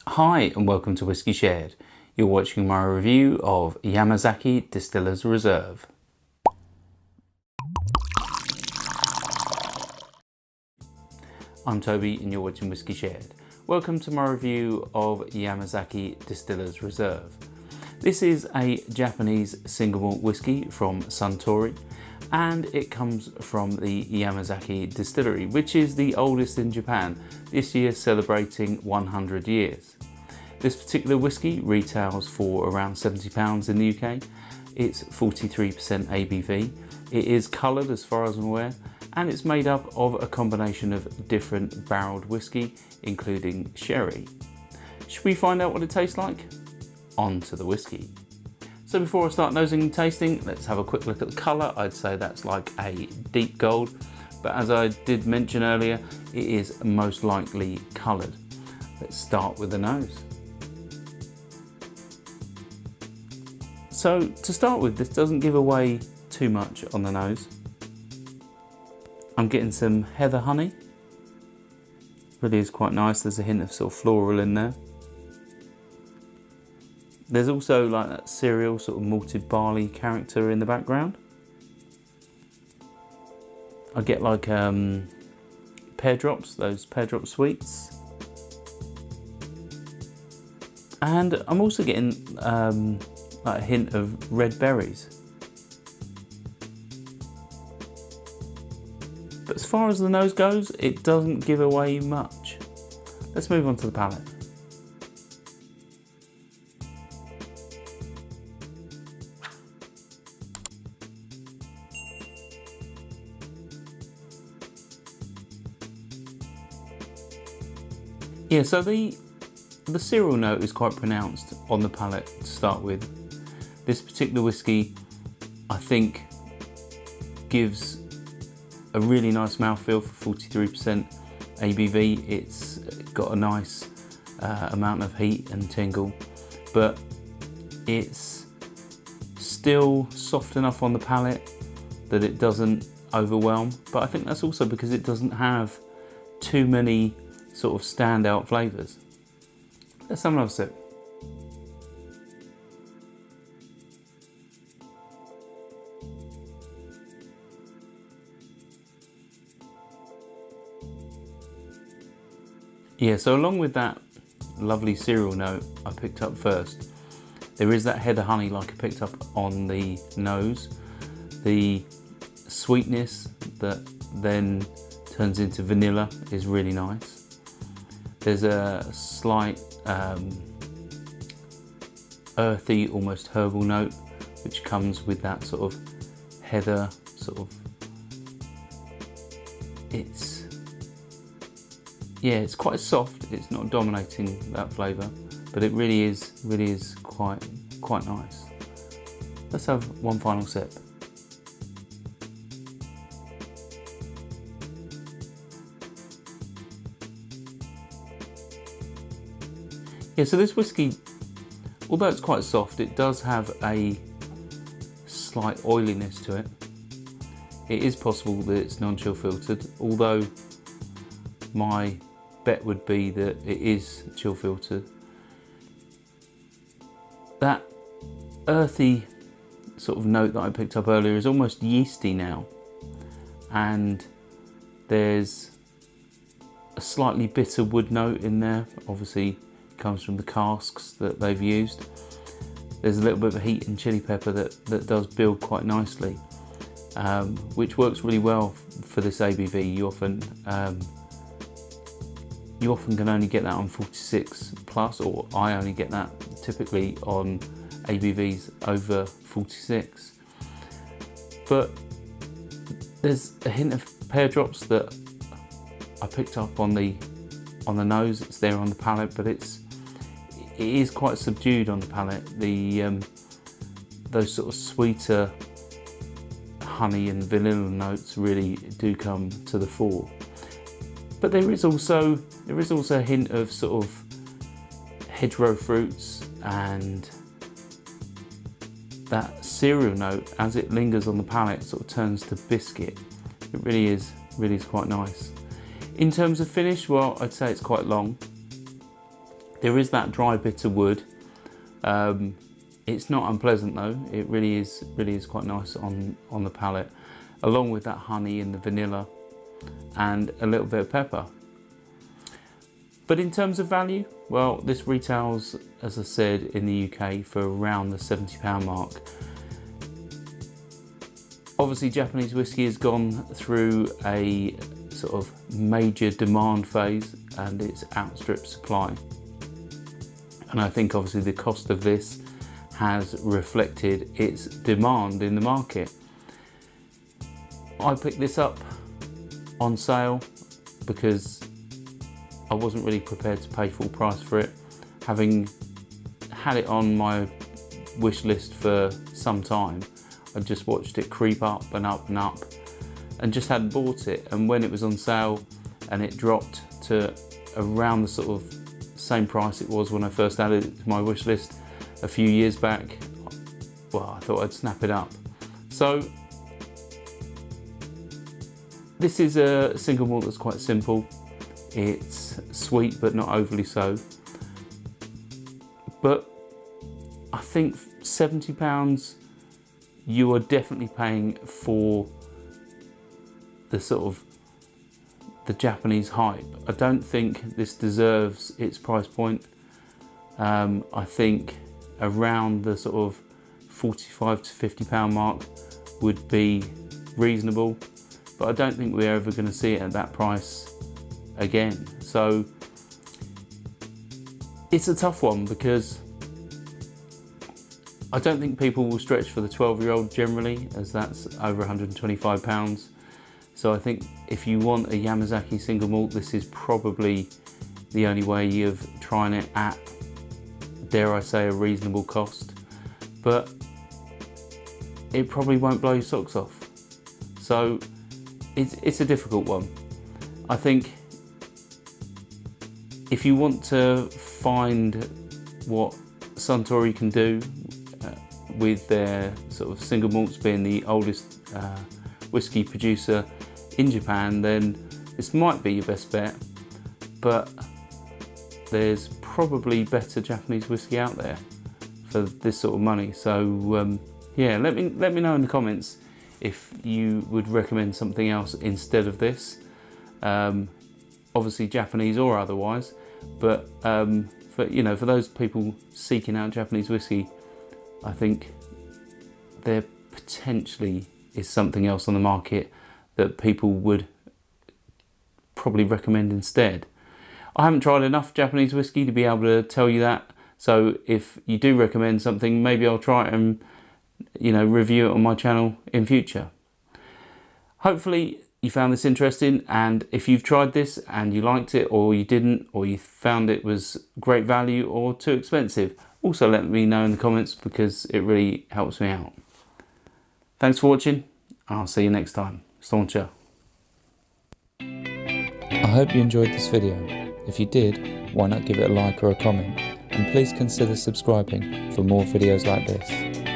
Hi and welcome to Whiskey Shared. You're watching my review of Yamazaki Distiller's Reserve. I'm Toby and you're watching Whiskey Shared. Welcome to my review of Yamazaki Distiller's Reserve. This is a Japanese single malt whiskey from Suntory, and it comes from the Yamazaki Distillery, which is the oldest in Japan, this year celebrating 100 years. This particular whiskey retails for around £70 in the UK. It's 43% ABV. It is coloured as far as I'm aware, and it's made up of a combination of different barrelled whiskey, including sherry. Should we find out what it tastes like? On to the whiskey. So before I start nosing and tasting, let's have a quick look at the colour. I'd say that's like a deep gold, but as I did mention earlier, it is most likely coloured. Let's start with the nose. So to start with, this doesn't give away too much on the nose. I'm getting some heather honey. Really is quite nice. There's a hint of sort of floral in there. There's also like that cereal sort of malted barley character in the background. I get like pear drops, those pear drop sweets. And I'm also getting like a hint of red berries. But as far as the nose goes, it doesn't give away much. Let's move on to the palate. Yeah, so the cereal note is quite pronounced on the palate to start with. This particular whiskey, I think, gives a really nice mouthfeel for 43% ABV. It's got a nice amount of heat and tingle, but it's still soft enough on the palate that it doesn't overwhelm. But I think that's also because it doesn't have too many sort of standout flavours. Let's have another sip. Yeah, so along with that lovely cereal note I picked up first, there is that heather honey like I picked up on the nose. The sweetness that then turns into vanilla is really nice. There's a slight earthy, almost herbal note, which comes with that sort of heather sort of, it's quite soft. It's not dominating that flavour, but it really is quite nice. Let's have one final sip. Yeah, so this whiskey, although it's quite soft, it does have a slight oiliness to it. It is possible that it's non-chill filtered, although my bet would be that it is chill filtered. That earthy sort of note that I picked up earlier is almost yeasty now, and there's a slightly bitter wood note in there. Obviously it comes from the casks that they've used. There's a little bit of heat and chili pepper that does build quite nicely, which works really well for this ABV. You often can only get that on 46 plus, or I only get that typically on ABVs over 46. But there's a hint of pear drops that I picked up on the nose. It's there on the palate, but it is quite subdued on the palate. Those sort of sweeter honey and vanilla notes really do come to the fore. But there is also a hint of sort of hedgerow fruits, and that cereal note, as it lingers on the palate, sort of turns to biscuit. It really is quite nice. In terms of finish, well, I'd say it's quite long. There is that dry bitter wood. It's not unpleasant though. It really is quite nice on the palate, along with that honey and the vanilla and a little bit of pepper. But in terms of value, well, this retails, as I said, in the UK for around the £70 mark. Obviously, Japanese whiskey has gone through a sort of major demand phase and it's outstripped supply. And I think obviously the cost of this has reflected its demand in the market. I picked this up on sale because I wasn't really prepared to pay full price for it, having had it on my wish list for some time. I just watched it creep up and up and up and just hadn't bought it. And when it was on sale and it dropped to around the sort of same price it was when I first added it to my wish list a few years back, well, I thought I'd snap it up. So this is a single malt that's quite simple. It's sweet but not overly so. But I think £70 you are definitely paying for the sort of the Japanese hype. I don't think this deserves its price point. I think around the sort of £45 to £50 mark would be reasonable, but I don't think we're ever going to see it at that price again. So it's a tough one because I don't think people will stretch for the 12-year-old generally, as that's over £125. So I think if you want a Yamazaki single malt, this is probably the only way of trying it at, dare I say, a reasonable cost. But it probably won't blow your socks off. So it's a difficult one. I think if you want to find what Suntory can do with their sort of single malts being the oldest whiskey producer in Japan, then this might be your best bet, but there's probably better Japanese whiskey out there for this sort of money. So yeah, let me know in the comments if you would recommend something else instead of this, obviously Japanese or otherwise. But for those people seeking out Japanese whiskey, I think there potentially is something else on the market that people would probably recommend instead. I haven't tried enough Japanese whiskey to be able to tell you that, so if you do recommend something, maybe I'll try it and review it on my channel in future. Hopefully you found this interesting, and if you've tried this and you liked it, or you didn't, or you found it was great value or too expensive, also let me know in the comments because it really helps me out. Thanks for watching. I'll see you next time. Stauncher. I hope you enjoyed this video. If you did, why not give it a like or a comment, and please consider subscribing for more videos like this.